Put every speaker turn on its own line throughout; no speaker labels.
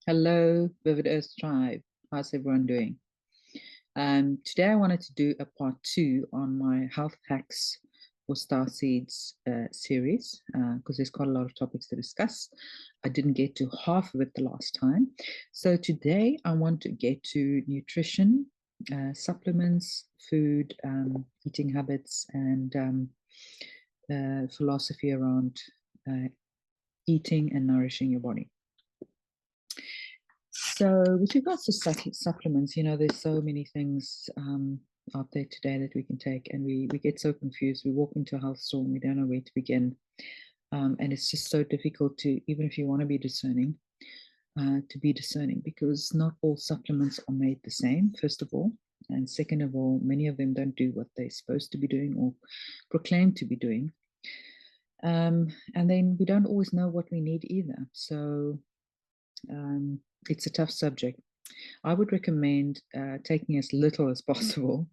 Hello, Vivid Earth Tribe. How's everyone doing? Today I wanted to do a part two on my health hacks for Starseeds series because there's quite a lot of topics to discuss. I didn't get to half of it the last time. So today I want to get to nutrition, supplements, food, eating habits, and philosophy around uh, eating and nourishing your body. So, with regards to supplements, there's so many things out there today that we can take, and we get so confused. We walk into a health store and we don't know where to begin. And it's just so difficult to, even if you want to be discerning, because not all supplements are made the same, first of all. And second of all, many of them don't do what they're supposed to be doing or proclaim to be doing. And then we don't always know what we need either. So, it's a tough subject. I would recommend taking as little as possible.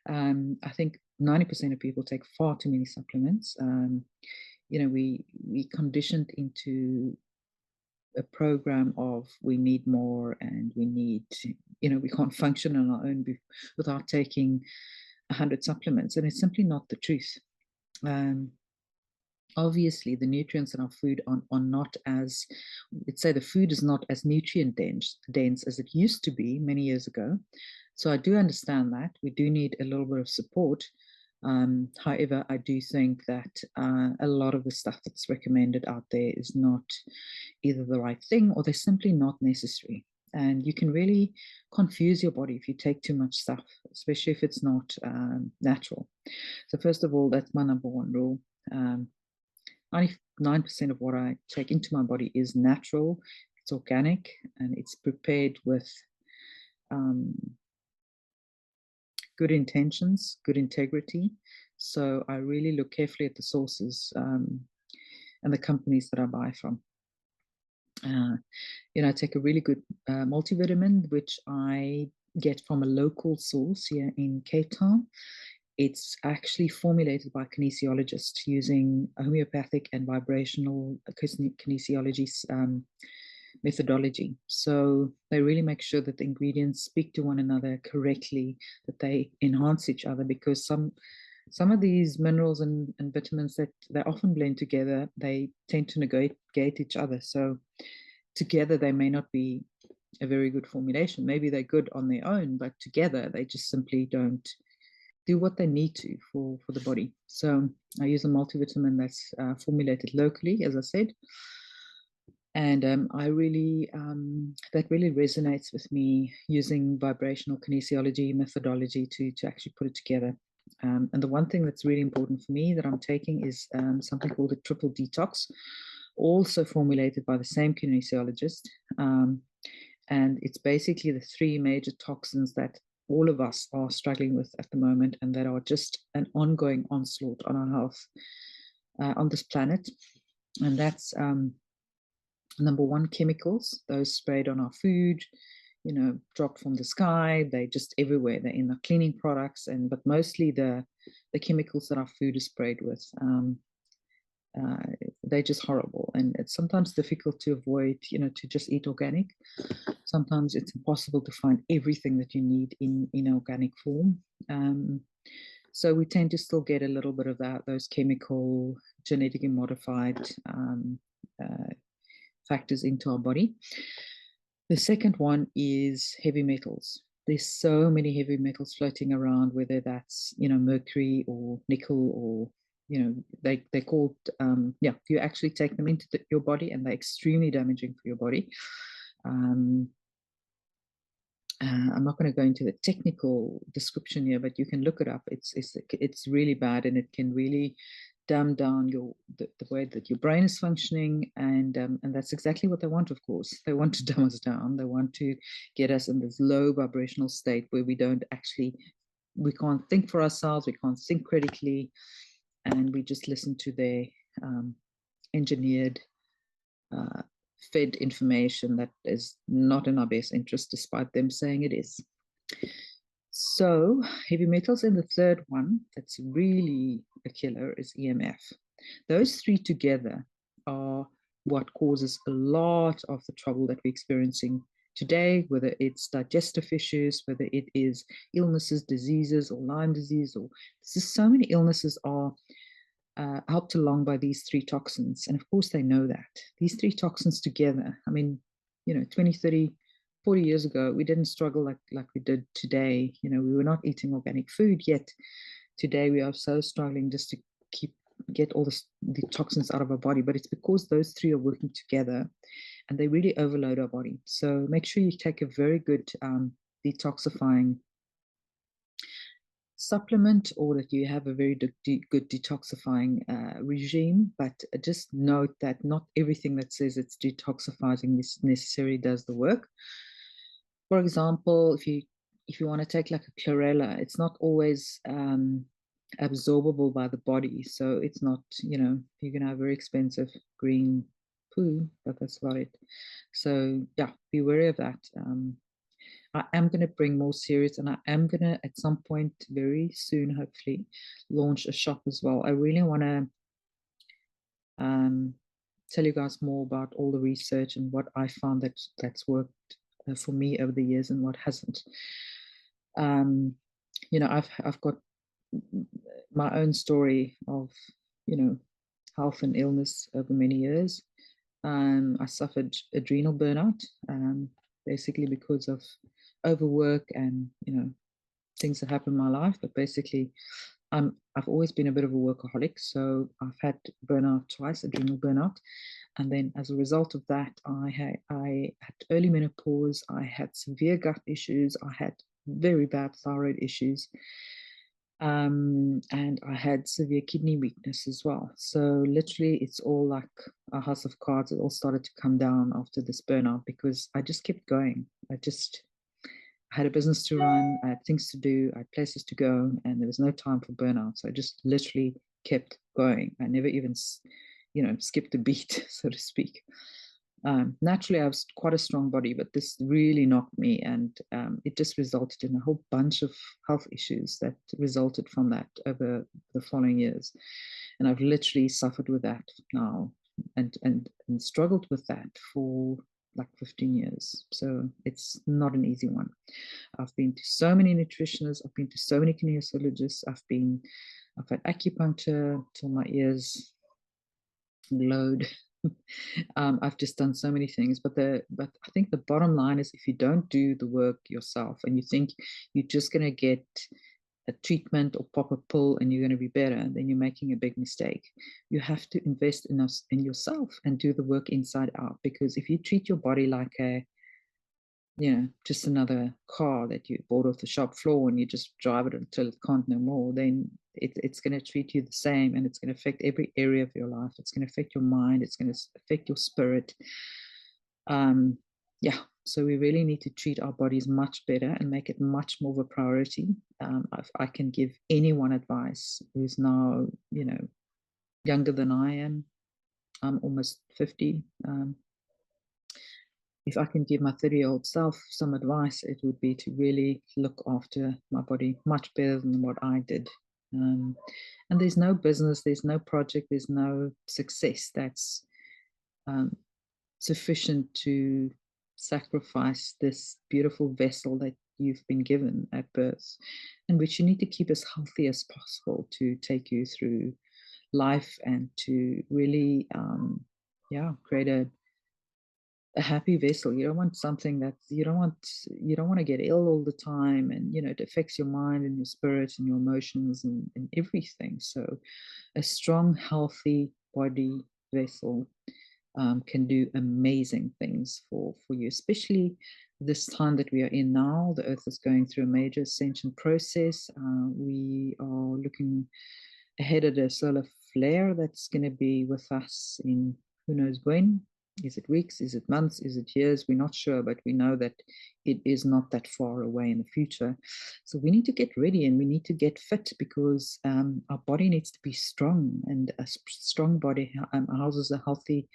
I think 90% of people take far too many supplements. We conditioned into a program of we need more and we need, we can't function on our own without taking 100 supplements. And it's simply not the truth. Obviously the nutrients in our food are not as, let's say the food is not as nutrient dense as it used to be many years ago. So I do understand that we do need a little bit of support. However, I do think that a lot of the stuff that's recommended out there is not either the right thing or they're simply not necessary. And you can really confuse your body if you take too much stuff, especially if it's not natural. So first of all, that's my number one rule. 99% of what I take into my body is natural, it's organic, and it's prepared with good intentions, good integrity. So I really look carefully at the sources and the companies that I buy from. I take a really good multivitamin, which I get from a local source here in Cape Town. It's actually formulated by kinesiologists using homeopathic and vibrational kinesiology methodology. So they really make sure that the ingredients speak to one another correctly, that they enhance each other, because some of these minerals and vitamins that they often blend together, they tend to negate each other. So together they may not be a very good formulation. Maybe they're good on their own, but together they just simply don't do what they need to for the body. So I use a multivitamin that's formulated locally, as I said. And I really, that really resonates with me, using vibrational kinesiology methodology to actually put it together. And the one thing that's really important for me that I'm taking is something called a triple detox, also formulated by the same kinesiologist. And it's basically the three major toxins that all of us are struggling with at the moment, and that are just an ongoing onslaught on our health on this planet. And that's number one, chemicals, those sprayed on our food, dropped from the sky. They're just everywhere. They're in the cleaning products, but mostly the chemicals that our food is sprayed with. They're just horrible, and it's sometimes difficult to avoid, to just eat organic. Sometimes it's impossible to find everything that you need in organic form. So we tend to still get a little bit of those chemical, genetically modified factors into our body. The second one is heavy metals. There's so many heavy metals floating around, whether that's, mercury or nickel, or they're called, you actually take them into your body and they're extremely damaging for your body. I'm not going to go into the technical description here, but you can look it up. It's really bad, and it can really dumb down the way that your brain is functioning, and that's exactly what they want. Of course, they want to dumb us down. They want to get us in this low vibrational state where we can't think for ourselves, we can't think critically, and we just listen to their engineered, fed information that is not in our best interest, despite them saying it is. So heavy metals. And the third one that's really a killer is EMF. Those three together are what causes a lot of the trouble that we're experiencing today, whether it's digestive issues, whether it is illnesses, diseases, or Lyme disease, or just so many illnesses are helped along by these three toxins. And of course, they know that. These three toxins together, I mean, 20, 30, 40 years ago, we didn't struggle like we did today. We were not eating organic food yet. Today, we are so struggling just to get all the toxins out of our body. But it's because those three are working together and they really overload our body. So make sure you take a very good detoxifying supplement, or that you have a very good detoxifying regime. But just note that not everything that says it's detoxifying necessarily does the work. For example, if you want to take like a chlorella, it's not always absorbable by the body. So it's not, you're going to have very expensive green poo, but that's about it. So yeah, be wary of that. I am going to bring more series, and I am going to, at some point very soon, hopefully, launch a shop as well. I really want to tell you guys more about all the research and what I found that's worked for me over the years and what hasn't. I've got my own story of, health and illness over many years. I suffered adrenal burnout, basically because of overwork and, things that happen in my life. But basically, I've always been a bit of a workaholic. So I've had burnout twice, adrenal burnout. And then as a result of that, I had early menopause, I had severe gut issues, I had very bad thyroid issues, and I had severe kidney weakness as well. So literally, it's all like a house of cards. It all started to come down after this burnout because I just kept going. I had a business to run, I had things to do, I had places to go, and there was no time for burnout. So I just literally kept going. I never even, skipped a beat, so to speak. Naturally, I was quite a strong body, but this really knocked me, and it just resulted in a whole bunch of health issues that resulted from that over the following years. And I've literally suffered with that now and struggled with that for like 15 years. So it's not an easy one. I've been to so many nutritionists, I've been to so many kinesiologists, I've had acupuncture till my ears glowed. I've just done so many things, but I think the bottom line is, if you don't do the work yourself and you think you're just going to get a treatment or pop a pill and you're going to be better, then you're making a big mistake. You have to invest in yourself and do the work inside out. Because if you treat your body like just another car that you bought off the shop floor and you just drive it until it can't no more, then it's going to treat you the same, and it's going to affect every area of your life. It's going to affect your mind. It's going to affect your spirit. So we really need to treat our bodies much better and make it much more of a priority. If I can give anyone advice who's now, younger than I am, I'm almost 50. If I can give my 30-year-old self some advice, it would be to really look after my body much better than what I did. And there's no business, there's no project, there's no success that's sufficient to sacrifice this beautiful vessel that you've been given at birth, and which you need to keep as healthy as possible to take you through life and to really, create a happy vessel. You don't want something that you don't want to get ill all the time, and it affects your mind and your spirit and your emotions and everything. So a strong, healthy body vessel can do amazing things for you, especially this time that we are in now. The earth is going through a major ascension process. We are looking ahead at a solar flare that's going to be with us in who knows when. Is it weeks? Is it months? Is it years? We're not sure, but we know that it is not that far away in the future. So we need to get ready and we need to get fit, because our body needs to be strong, and a strong body houses a healthy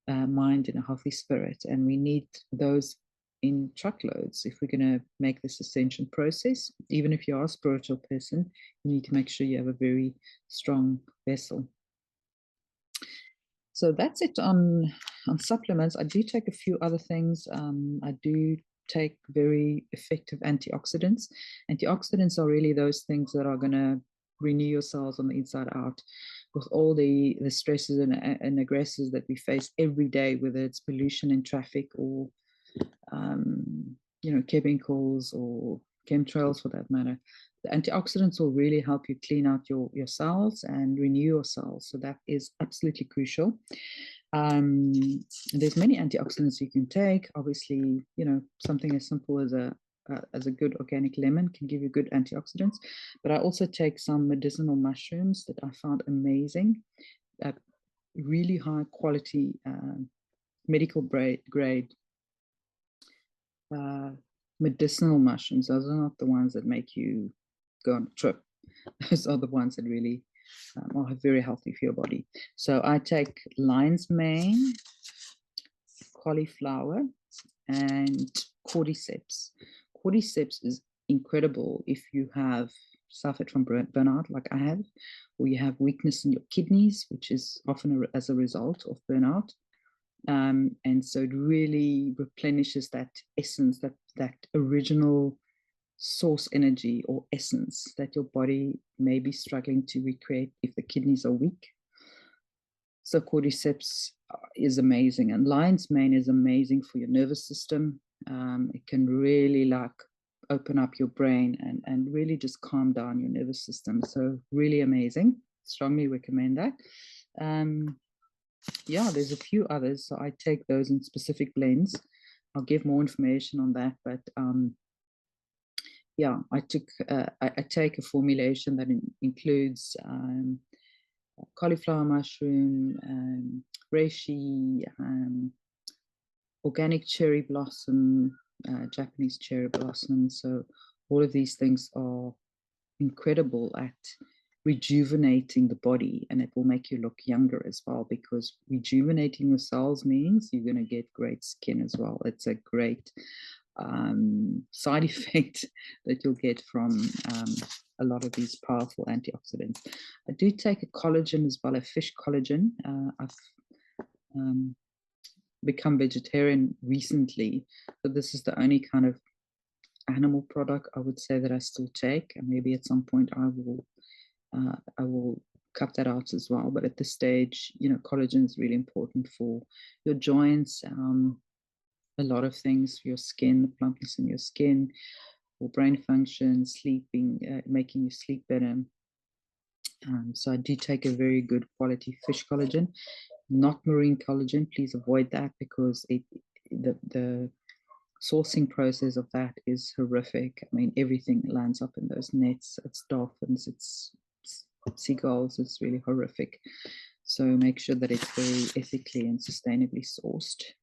mind and a healthy spirit. And we need those in truckloads if we're going to make this ascension process. Even if you are a spiritual person, you need to make sure you have a very strong vessel. So that's it on supplements. I do take a few other things. I do take very effective antioxidants. Antioxidants are really those things that are going to renew your cells on the inside out. With all the stresses and aggressors that we face every day, whether it's pollution in traffic or chemicals or chemtrails for that matter, the antioxidants will really help you clean out your cells and renew your cells. So that is absolutely crucial. There's many antioxidants you can take. Obviously, something as simple as a good organic lemon can give you good antioxidants. But I also take some medicinal mushrooms that I found amazing, really high quality medical grade medicinal mushrooms. Those are not the ones that make you go on a trip. Those are the ones that really are very healthy for your body. So I take lion's mane, cauliflower, and cordyceps. Cordyceps is incredible if you have suffered from burnout like I have, or you have weakness in your kidneys, which is often as a result of burnout. And so it really replenishes that essence, that original source energy or essence that your body may be struggling to recreate if the kidneys are weak. So cordyceps is amazing, and lion's mane is amazing for your nervous system. It can really open up your brain and really just calm down your nervous system. So really amazing. Strongly recommend that. There's a few others. So I take those in specific blends. I'll give more information on that, but I take a formulation that includes cauliflower mushroom, reishi, organic cherry blossom, Japanese cherry blossom. So all of these things are incredible at rejuvenating the body, and it will make you look younger as well, because rejuvenating your cells means you're going to get great skin as well. It's a great side effect that you'll get from a lot of these powerful antioxidants. I do take a collagen as well, a fish collagen. I've become vegetarian recently, so this is the only kind of animal product I would say that I still take, and maybe at some point I will cut that out as well. But at this stage, collagen is really important for your joints, a lot of things for your skin, the plumpness in your skin, for brain function, sleeping, making you sleep better. So I do take a very good quality fish collagen, not marine collagen. Please avoid that, because the sourcing process of that is horrific. I mean, everything lands up in those nets. It's dolphins, it's seagulls. It's really horrific. So make sure that it's very ethically and sustainably sourced.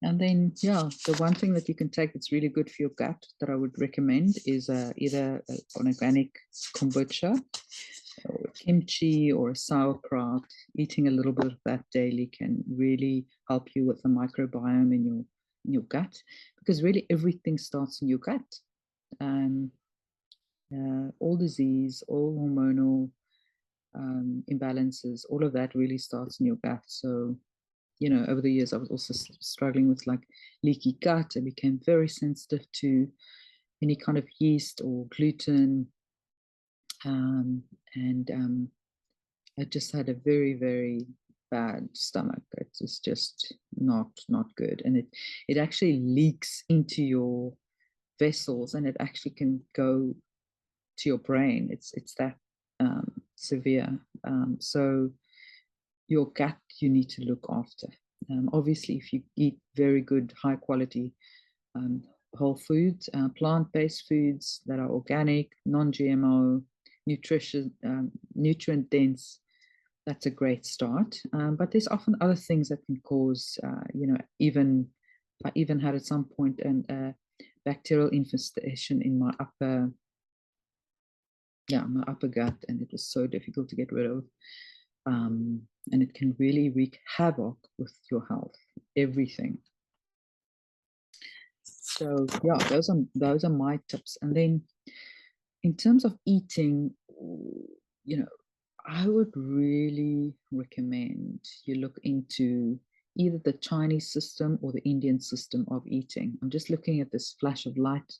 And then, the one thing that you can take that's really good for your gut that I would recommend is either an organic kombucha or kimchi or a sauerkraut. Eating a little bit of that daily can really help you with the microbiome in your gut, because really everything starts in your gut. All disease, all hormonal imbalances, all of that really starts in your gut. So over the years, I was also struggling with leaky gut. I became very sensitive to any kind of yeast or gluten. I just had a very, very bad stomach. It was just not good. And it actually leaks into your vessels, and it actually can go to your brain. It's that severe. So your gut you need to look after. Obviously, if you eat very good, high quality whole foods, plant-based foods that are organic, non-GMO, nutrient dense, that's a great start. But there's often other things that can cause, I even had at some point a bacterial infestation in my upper gut, and it was so difficult to get rid of. And it can really wreak havoc with your health, everything. So those are my tips. And then in terms of eating, I would really recommend you look into either the Chinese system or the Indian system of eating. I'm just looking at this flash of light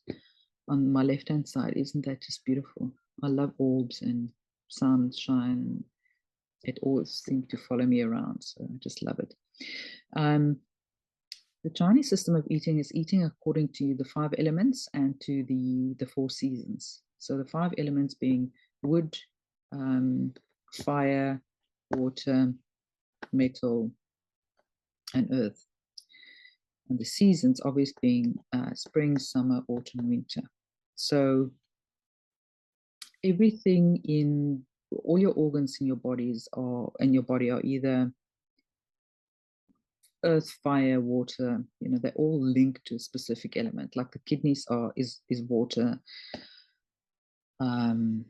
on my left-hand side. Isn't that just beautiful? I love orbs and sunshine. It always seems to follow me around, so I just love it. The Chinese system of eating is eating according to the 5 elements and to the 4 seasons. So the 5 elements being wood, fire, water, metal, and earth. And the seasons obviously being spring, summer, autumn, winter. So everything in all your organs in your bodies are either earth, fire, water. They're all linked to a specific element. Like the kidneys is water, and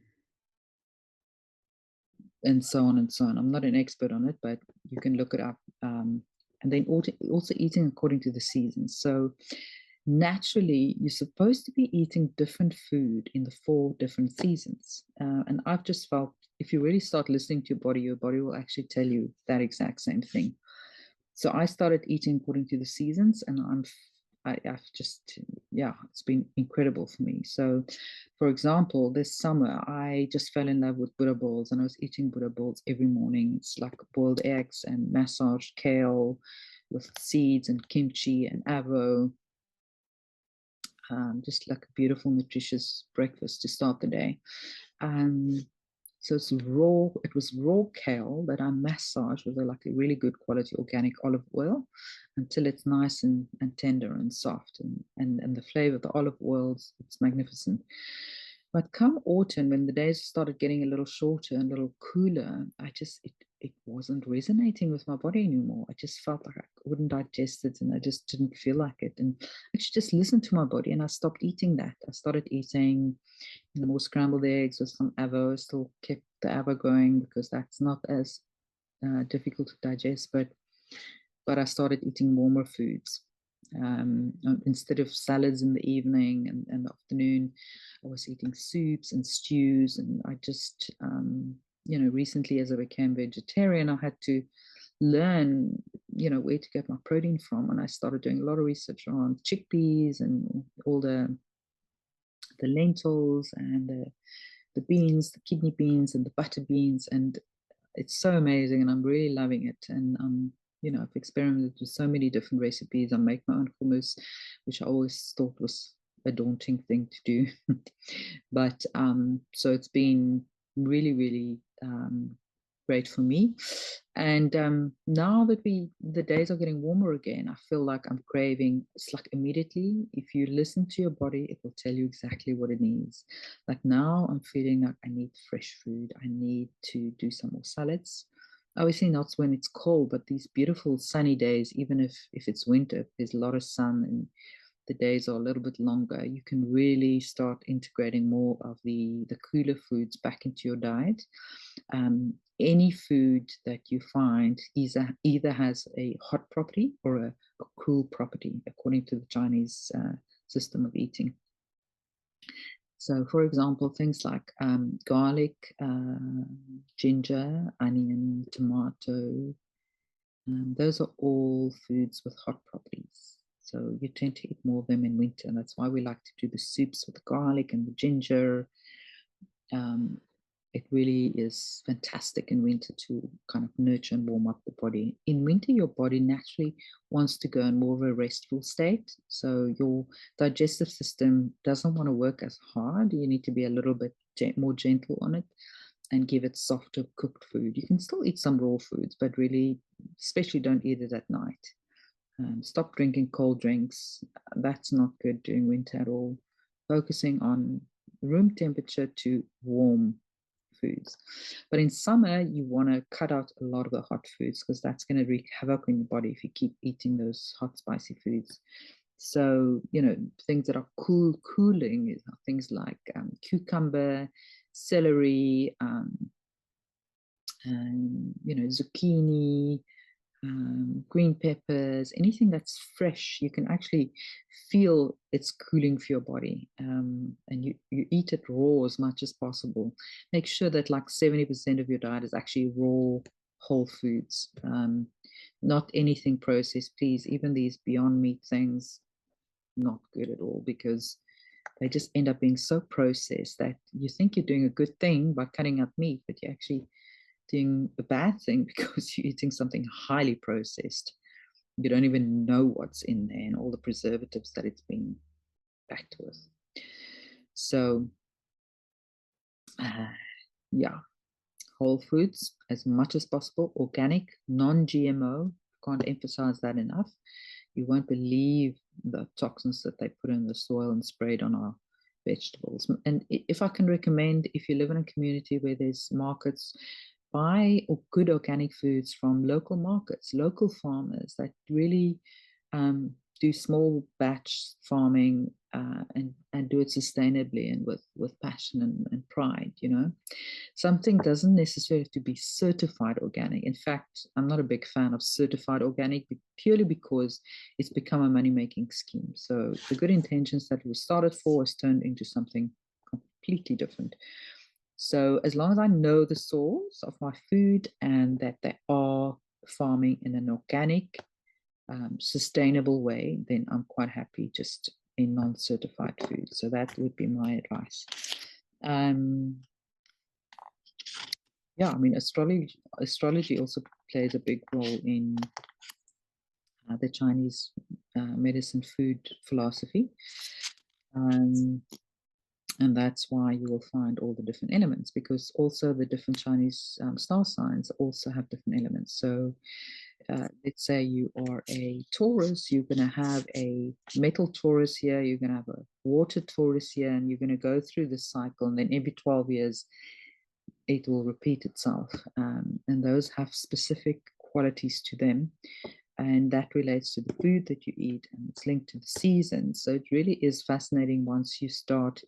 so on and so on. I'm not an expert on it, but you can look it up. And then also eating according to the seasons. So naturally, you're supposed to be eating different food in the 4 different seasons. And I've just felt if you really start listening to your body will actually tell you that exact same thing. So I started eating according to the seasons, and I've just, it's been incredible for me. So, for example, this summer, I just fell in love with Buddha balls, and I was eating Buddha balls every morning. It's like boiled eggs and massaged kale with seeds and kimchi and avo. Just like a beautiful, nutritious breakfast to start the day. So it was raw kale that I massaged with like a really good quality organic olive oil until it's nice and tender and soft. And the flavor of the olive oils, it's magnificent. But come autumn, when the days started getting a little shorter and a little cooler, it wasn't resonating with my body anymore. I just felt like I wouldn't digest it, and I just didn't feel like it. And I should just listen to my body, and I stopped eating that. I started eating more scrambled eggs with some avo. Still kept the avo going because that's not as difficult to digest. But I started eating warmer foods. Instead of salads in the evening and the afternoon, I was eating soups and stews. And I just, recently as I became vegetarian, I had to learn, where to get my protein from. And I started doing a lot of research around chickpeas and all the lentils and the beans, the kidney beans and the butter beans. And it's so amazing, and I'm really loving it. And I've experimented with so many different recipes. I make my own hummus, which I always thought was a daunting thing to do. But so it's been really, really great for me. And now that the days are getting warmer again, I feel like I'm craving. It's like immediately, if you listen to your body, it will tell you exactly what it needs. Like now I'm feeling like I need fresh food. I need to do some more salads. Obviously not when it's cold, but these beautiful sunny days, even if it's winter, there's a lot of sun and the days are a little bit longer, you can really start integrating more of the cooler foods back into your diet. Any food that you find either has a hot property or a cool property, according to the Chinese system of eating. So, for example, things like garlic, ginger, onion, tomato, those are all foods with hot properties. So you tend to eat more of them in winter. And that's why we like to do the soups with the garlic and the ginger. It really is fantastic in winter to kind of nurture and warm up the body. In winter, your body naturally wants to go in more of a restful state. So your digestive system doesn't want to work as hard. You need to be a little bit more gentle on it and give it softer cooked food. You can still eat some raw foods, but really, especially don't eat it at night. Stop drinking cold drinks. That's not good during winter at all. Focusing on room temperature to warm foods. But in summer, you want to cut out a lot of the hot foods because that's going to wreak havoc in your body if you keep eating those hot, spicy foods. So, things that are cooling is things like cucumber, celery, and zucchini, green peppers, anything that's fresh, you can actually feel it's cooling for your body. And you eat it raw as much as possible. Make sure that like 70% of your diet is actually raw, whole foods, not anything processed, please. Even these Beyond Meat things, not good at all, because they just end up being so processed that you think you're doing a good thing by cutting out meat, but you're actually doing a bad thing because you're eating something highly processed. You don't even know what's in there and all the preservatives that it's been packed with. So, yeah, whole foods as much as possible, organic, non-GMO. Can't emphasize that enough. You won't believe the toxins that they put in the soil and sprayed on our vegetables. And if I can recommend, if you live in a community where there's markets, buy good organic foods from local markets, local farmers that really do small batch farming and do it sustainably and with passion and pride, you know. Something doesn't necessarily have to be certified organic. In fact, I'm not a big fan of certified organic purely because it's become a money-making scheme. So the good intentions that we started for has turned into something completely different. So as long as I know the source of my food and that they are farming in an organic, sustainable way, then I'm quite happy just in non-certified food. So that would be my advice. Yeah, I mean, astrology also plays a big role in the Chinese medicine food philosophy. And that's why you will find all the different elements, because also the different Chinese star signs also have different elements. So let's say you are a Taurus, you're going to have a metal Taurus here, you're going to have a water Taurus here, and you're going to go through this cycle. And then every 12 years, it will repeat itself. And those have specific qualities to them. And that relates to the food that you eat, and it's linked to the seasons. So it really is fascinating once you start.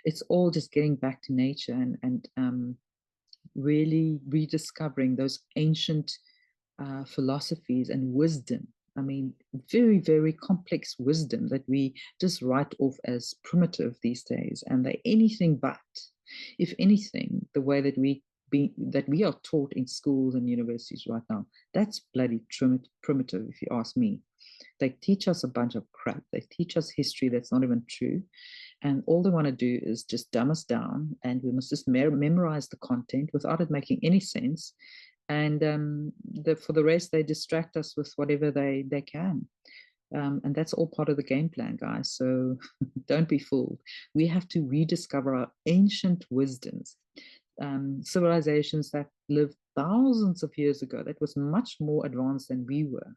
It's all just getting back to nature and really rediscovering those ancient philosophies and wisdom. I mean, very, very complex wisdom that we just write off as primitive these days, and they're anything but. If anything, the way that we are taught in schools and universities right now, that's bloody primitive, if you ask me. They teach us a bunch of crap. They teach us history that's not even true. And all they want to do is just dumb us down, and we must just memorize the content without it making any sense. And for the rest, they distract us with whatever they can. And that's all part of the game plan, guys. So don't be fooled. We have to rediscover our ancient wisdoms, civilizations that lived thousands of years ago, that was much more advanced than we were.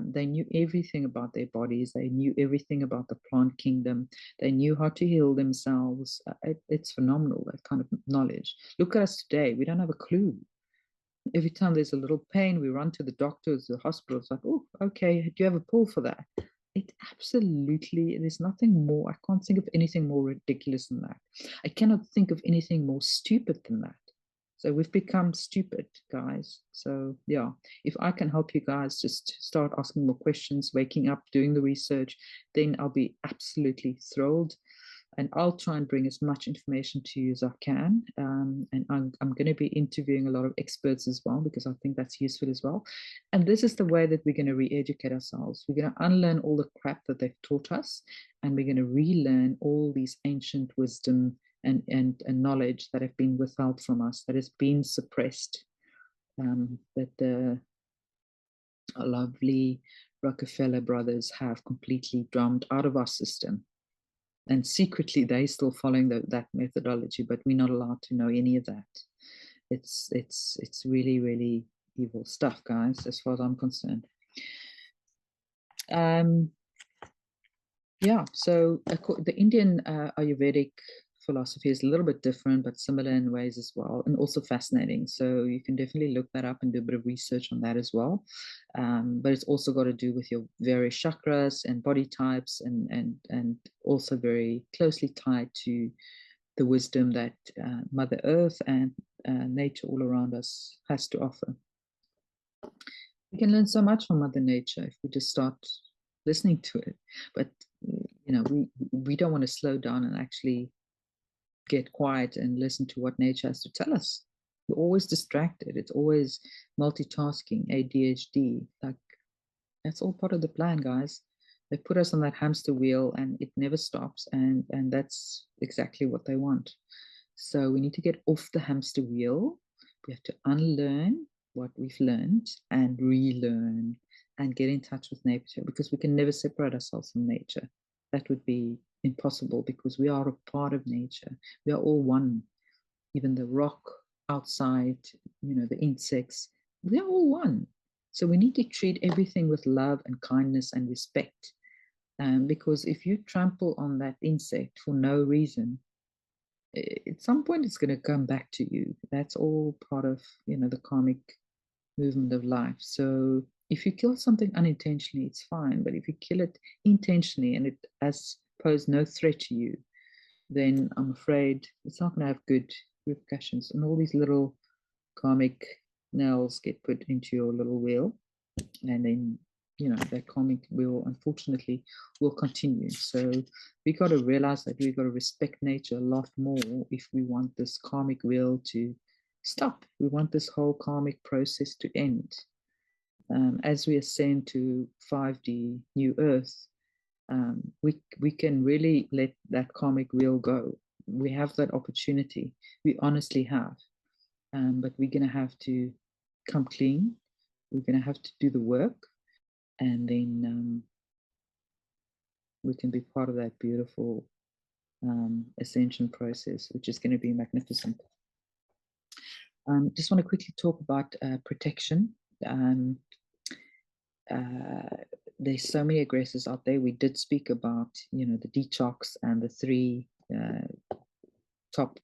They knew everything about their bodies. They knew everything about the plant kingdom. They knew how to heal themselves. It's phenomenal, that kind of knowledge. Look at us today. We don't have a clue. Every time there's a little pain, we run to the doctors, the hospital. It's like, oh, okay, do you have a pill for that? It absolutely, there's nothing more. I can't think of anything more ridiculous than that. I cannot think of anything more stupid than that. So we've become stupid, guys. So yeah, if I can help you guys just start asking more questions, waking up, doing the research, then I'll be absolutely thrilled. And I'll try and bring as much information to you as I can. And I'm going to be interviewing a lot of experts as well, because I think that's useful as well. And this is the way that we're going to re-educate ourselves. We're going to unlearn all the crap that they've taught us, and we're going to relearn all these ancient wisdom and knowledge that have been withheld from us, that has been suppressed, that the lovely Rockefeller brothers have completely drummed out of our system. And secretly, they're still following that methodology, but we're not allowed to know any of that. It's really, really evil stuff, guys, as far as I'm concerned. Yeah, so the Indian Ayurvedic philosophy is a little bit different, but similar in ways as well, and also fascinating. So you can definitely look that up and do a bit of research on that as well. But it's also got to do with your various chakras and body types, and also very closely tied to the wisdom that Mother Earth and nature all around us has to offer. We can learn so much from Mother Nature if we just start listening to it. But we don't want to slow down and actually get quiet and listen to what nature has to tell us. We're always distracted. It's always multitasking, ADHD. Like, that's all part of the plan, guys. They put us on that hamster wheel and it never stops. And that's exactly what they want. So we need to get off the hamster wheel. We have to unlearn what we've learned and relearn and get in touch with nature, because we can never separate ourselves from nature. That would be impossible, because we are a part of nature. We are all one. Even the rock outside, the insects, we are all one. So we need to treat everything with love and kindness and respect. Because if you trample on that insect for no reason, at some point it's going to come back to you. That's all part of the karmic movement of life. So if you kill something unintentionally, it's fine. But if you kill it intentionally and it has posed no threat to you, then I'm afraid it's not going to have good repercussions. And all these little karmic nails get put into your little wheel, and then that karmic wheel, unfortunately, will continue. So we got to realize that we've got to respect nature a lot more if we want this karmic wheel to stop. We want this whole karmic process to end. As we ascend to 5D New Earth, we can really let that karmic wheel go. We have that opportunity. We honestly have. But we're going to have to come clean. We're going to have to do the work. And then we can be part of that beautiful ascension process, which is going to be magnificent. Just want to quickly talk about protection. There's so many aggressors out there. We did speak about, the detox and the 3 top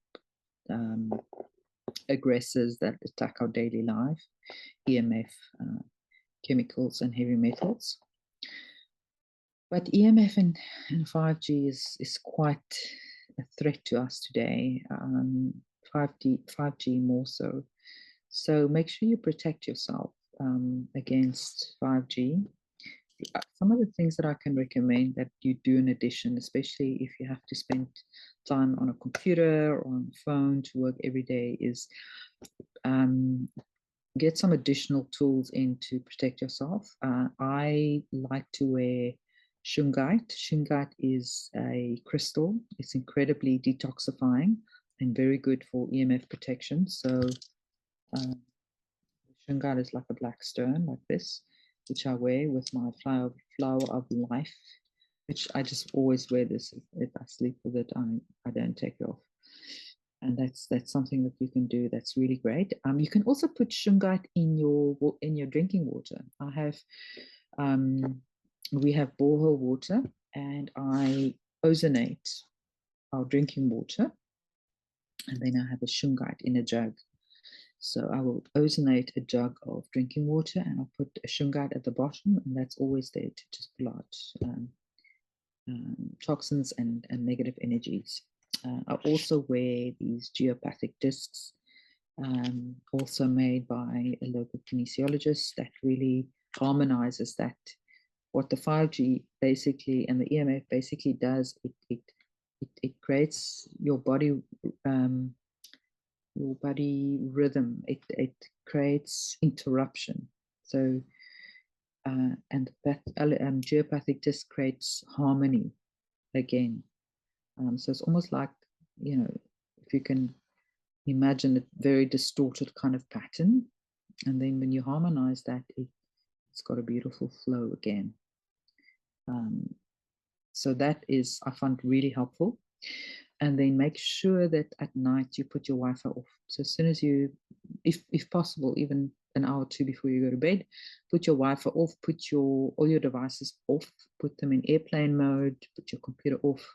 aggressors that attack our daily life: EMF, chemicals, and heavy metals. But EMF and 5G is quite a threat to us today. 5G more so. So make sure you protect yourself against 5G. Some of the things that I can recommend that you do in addition, especially if you have to spend time on a computer or on a phone to work every day, is get some additional tools in to protect yourself. I like to wear shungite. Shungite is a crystal. It's incredibly detoxifying and very good for EMF protection. So shungite is like a black stone, like this, which I wear with my flower of life, which I just always wear this. If I sleep with it, I don't take it off. And that's something that you can do. That's really great. You can also put shungite in your drinking water. We have borehole water, and I ozonate our drinking water, and then I have a shungite in a jug. So I will ozonate a jug of drinking water, and I'll put a shungite at the bottom, and that's always there to just pull out toxins and negative energies. I also wear these Geopathic Discs, also made by a local kinesiologist, that really harmonizes that. What the 5G basically and the EMF basically does, it creates your body rhythm. It creates interruption. So and that Geopathic Disc creates harmony again. So it's almost like, if you can imagine a very distorted kind of pattern, and then when you harmonize that, it's got a beautiful flow again. So that is, I find, really helpful. And then make sure that at night you put your Wi-Fi off. So as soon as you, if possible, even an hour or two before you go to bed, put your Wi-Fi off, put all your devices off, put them in airplane mode, put your computer off.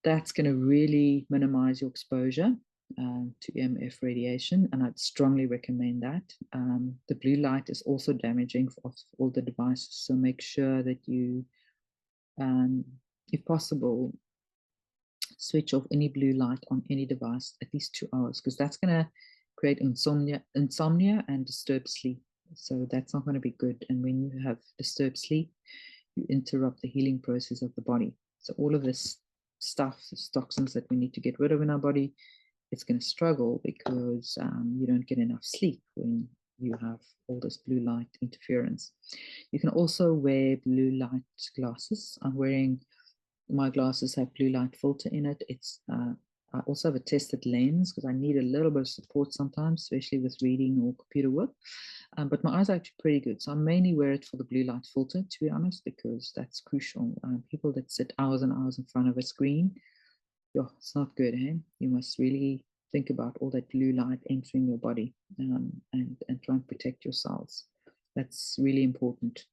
That's going to really minimize your exposure to EMF radiation, and I'd strongly recommend that. The blue light is also damaging for all the devices, so make sure that you, if possible, switch off any blue light on any device at least 2 hours, because that's going to create insomnia and disturb sleep. So that's not going to be good. And when you have disturbed sleep, you interrupt the healing process of the body. So all of this stuff, this toxins that we need to get rid of in our body, it's going to struggle because you don't get enough sleep when you have all this blue light interference. You can also wear blue light glasses. I'm wearing, my glasses have blue light filter in it. I also have a tested lens because I need a little bit of support sometimes, especially with reading or computer work. But my eyes are actually pretty good. So I mainly wear it for the blue light filter, to be honest, because that's crucial. People that sit hours and hours in front of a screen, it's not good, eh? You must really think about all that blue light entering your body, and try and protect your cells. That's really important.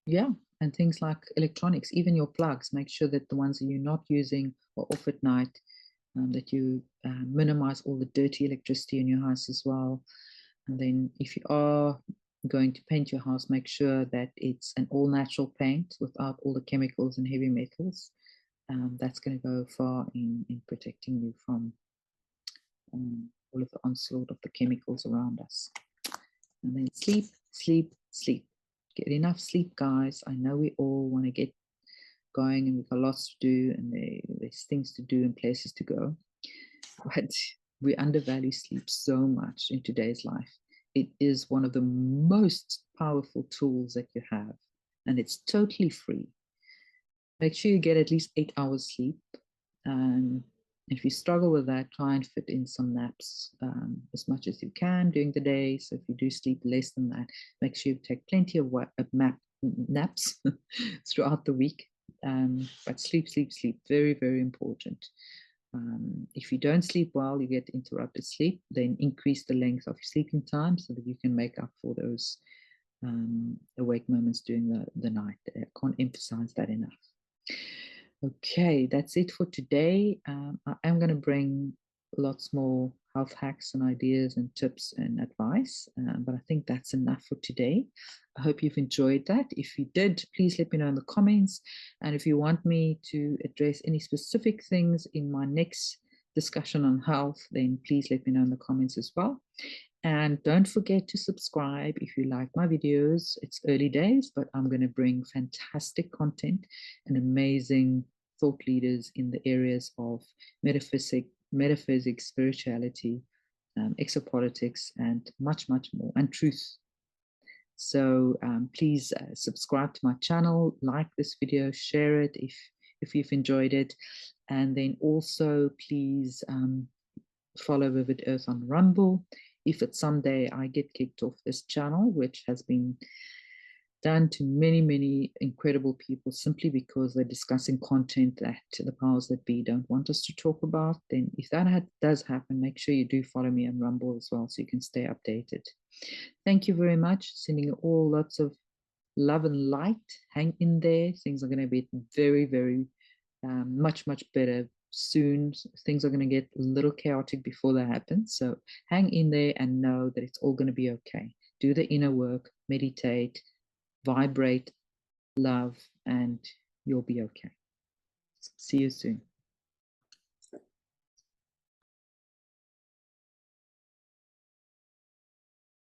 Yeah, and things like electronics, even your plugs, make sure that the ones that you're not using are off at night, that you minimize all the dirty electricity in your house as well. And then if you are going to paint your house, make sure that it's an all natural paint without all the chemicals and heavy metals. That's going to go far in protecting you from all of the onslaught of the chemicals around us. And then sleep, sleep, sleep. Get enough sleep, guys. I know we all want to get going and we've got lots to do and there's things to do and places to go. But we undervalue sleep so much in today's life. It is one of the most powerful tools that you have, and it's totally free. Make sure you get at least 8 hours sleep. If you struggle with that, try and fit in some naps as much as you can during the day. So if you do sleep less than that, make sure you take plenty of naps throughout the week. But sleep, sleep, sleep, very, very important. If you don't sleep well, you get interrupted sleep, then increase the length of your sleeping time so that you can make up for those awake moments during the night. I can't emphasize that enough. Okay, that's it for today. I am going to bring lots more health hacks and ideas and tips and advice, but I think that's enough for today. I hope you've enjoyed that. If you did, please let me know in the comments. And if you want me to address any specific things in my next discussion on health, then please let me know in the comments as well. And don't forget to subscribe if you like my videos. It's early days, but I'm going to bring fantastic content and amazing thought leaders in the areas of metaphysics, spirituality, exopolitics, and much, much more, and truth. So please subscribe to my channel, like this video, share it if you've enjoyed it. And then also please follow Vivid Earth on Rumble. If it's someday I get kicked off this channel, which has been done to many, many incredible people simply because they're discussing content that the powers that be don't want us to talk about, then if that does happen, make sure you do follow me on Rumble as well so you can stay updated. Thank you very much. Sending you all lots of love and light. Hang in there. Things are going to be very, very much, much better soon. Things are going to get a little chaotic before that happens. So hang in there and know that it's all going to be okay. Do the inner work, meditate, vibrate, love, and you'll be okay. See you soon.